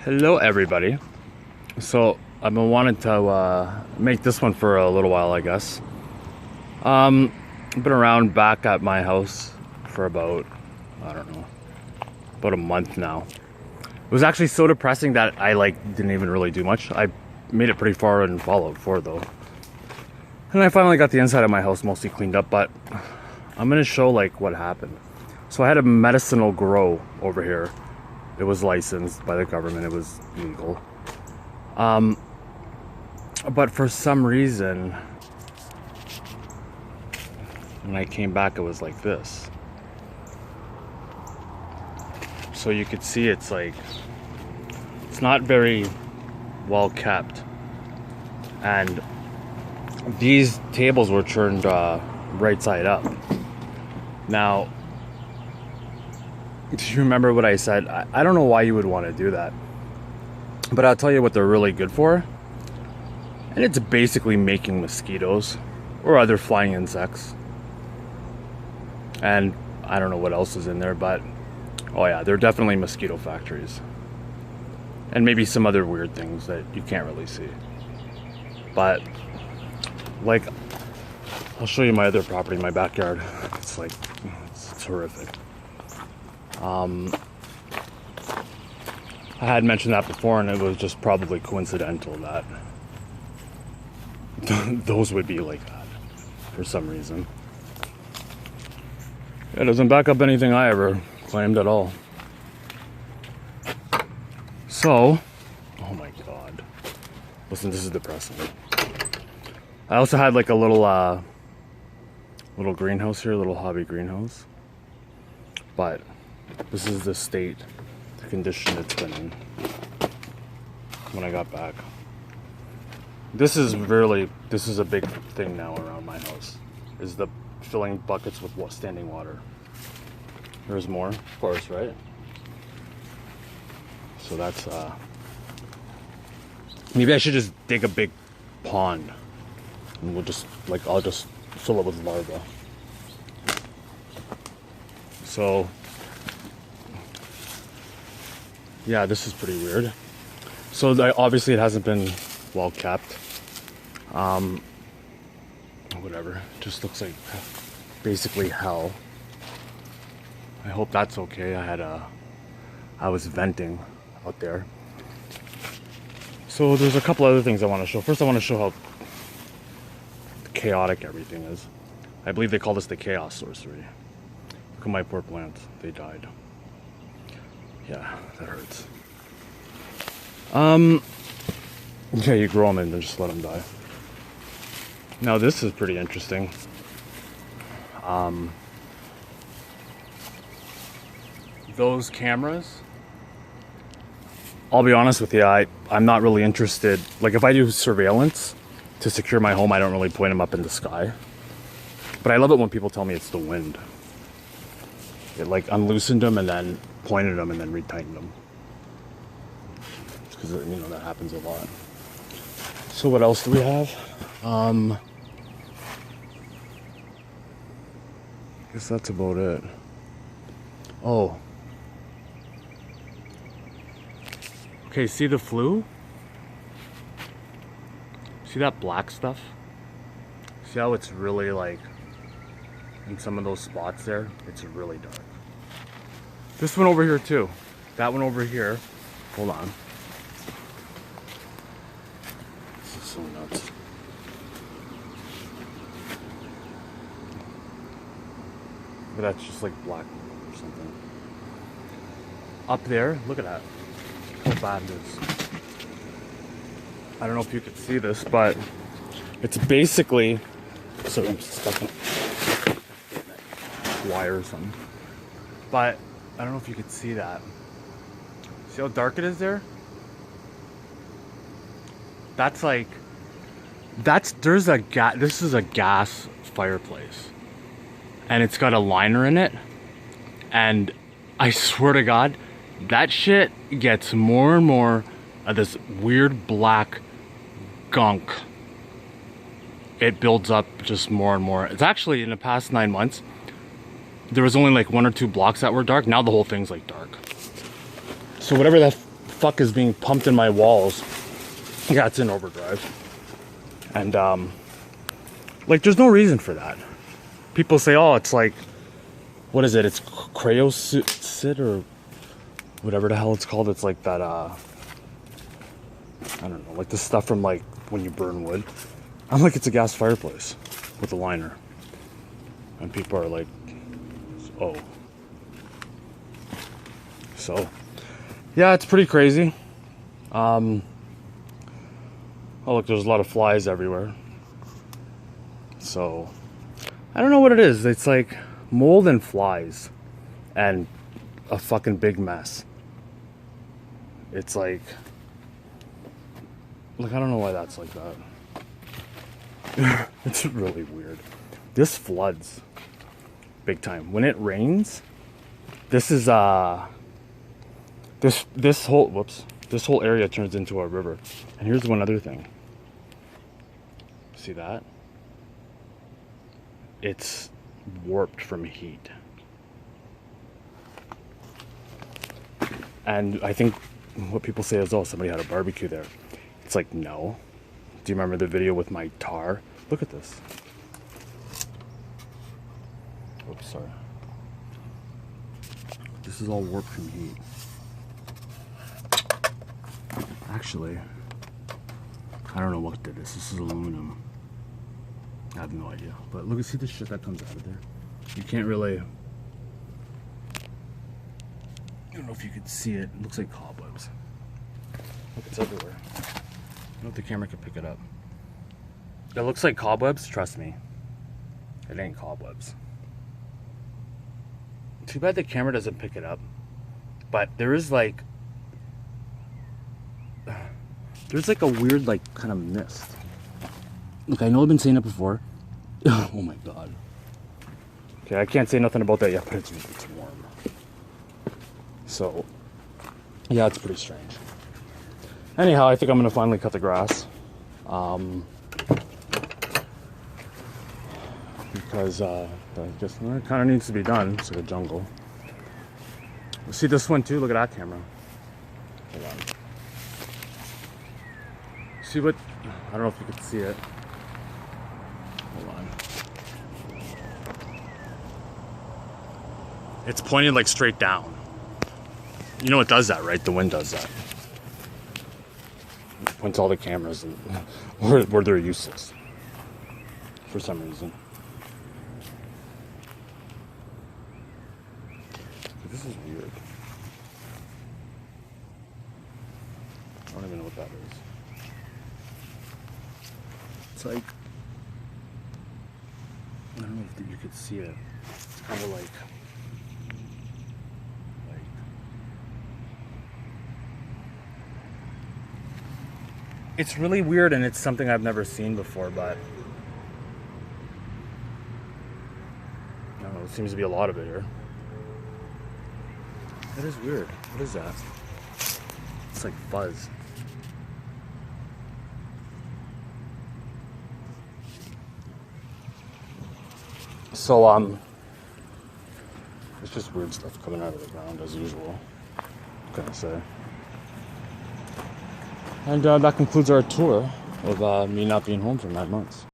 Hello everybody. So I've been wanting to make this one for a little while, I guess. I've been around back at my house for about, I don't know, about a month now. It was actually so depressing that I didn't even really do much. I made it pretty far in Fallout 4 though. And I finally got the inside of my house mostly cleaned up, but I'm gonna show what happened. So I had a medicinal grow over here. It was licensed by the government, it was legal. But for some reason, when I came back, it was like this. So you could see it's not very well kept. And these tables were turned right side up. Now, do you remember what I said? I don't know why you would want to do that. But I'll tell you what they're really good for. And it's basically making mosquitoes or other flying insects. And I don't know what else is in there, but oh yeah, they're definitely mosquito factories. And maybe some other weird things that you can't really see. But I'll show you my other property, my backyard. It's horrific. I had mentioned that before, and it was just probably coincidental that those would be like that for some reason. It doesn't back up anything I ever claimed at all. So, oh my god. Listen, this is depressing. I also had a little greenhouse here, a little hobby greenhouse. But this is the state, the condition it's been in when I got back. This is a big thing now around my house, is the filling buckets with standing water. There's more, of course, right? So that's, maybe I should just dig a big pond and we'll just, I'll just fill it with larvae. So, yeah, this is pretty weird. So obviously it hasn't been well kept. Whatever, just looks like basically hell. I hope that's okay. I was venting out there. So there's a couple other things I want to show. First I want to show how chaotic everything is. I believe they call this the chaos sorcery. Look at my poor plants, they died. Yeah, that hurts. Yeah, you grow them and then just let them die. Now this is pretty interesting. Those cameras, I'll be honest with you, I'm not really interested. If I do surveillance to secure my home, I don't really point them up in the sky. But I love it when people tell me it's the wind. It unloosened them and then pointed them and then retightened them. Because that happens a lot. So what else do we have? I guess that's about it. Oh. Okay, see the flue? See that black stuff? See how it's really in some of those spots there, it's really dark. This one over here too. That one over here. Hold on. This is so nuts. But that's just black or something. Up there, look at that. How bad it is. I don't know if you could see this, but it's basically, so I'm stuck in wire or something. But I don't know if you could see that. See how dark it is there? That's this is a gas fireplace. And it's got a liner in it. And I swear to God, that shit gets more and more of this weird black gunk. It builds up just more and more. It's actually, in the past 9 months, there was only 1 or 2 blocks that were dark. Now the whole thing's dark. So whatever that fuck is being pumped in my walls? Yeah, it's in overdrive. And, like, there's no reason for that. People say, oh, it's like, what is it? It's crayosit or whatever the hell it's called. It's like that, I don't know, like the stuff from, like, when you burn wood. I'm like, it's a gas fireplace with a liner. And people are like, oh. So, yeah, it's pretty crazy. Oh, look, there's a lot of flies everywhere. So, I don't know what it is. It's like mold and flies and a fucking big mess. It's like, I don't know why that's like that. It's really weird. This floods big time. When it rains, this is, this whole area turns into a river. And here's one other thing. See that? It's warped from heat. And I think what people say is, oh, somebody had a barbecue there. It's like, no. Do you remember the video with my tar? Look at this. Oops, sorry. This is all warped from heat. Actually, I don't know what did this. This is aluminum. I have no idea. But look, see the shit that comes out of there? You can't really... I don't know if you can see it. It looks like cobwebs. Look, it's everywhere. I don't know if the camera can pick it up. It looks like cobwebs, trust me. It ain't cobwebs. Too bad the camera doesn't pick it up. But there is like... There's like a weird, like, kind of mist. Look, I know I've been saying it before. Oh my god. Okay, I can't say nothing about that yet, but it's warm. So, yeah, it's pretty strange. Anyhow, I think I'm gonna finally cut the grass. Because I guess it kind of needs to be done. It's like a jungle. See this one too? Look at that camera. Hold on. See what? I don't know if you can see it. Hold on. It's pointed like straight down. You know it does that, right? The wind does that. It points all the cameras and where they're useless for some reason. This is weird. I don't even know what that is. It's like, I don't know if you could see it. It's kind of like it's really weird, and it's something I've never seen before, but I don't know, there seems to be a lot of it here. That is weird. What is that? It's like fuzz. So, it's just weird stuff coming out of the ground as usual. What can I say? And that concludes our tour of me not being home for 9 months.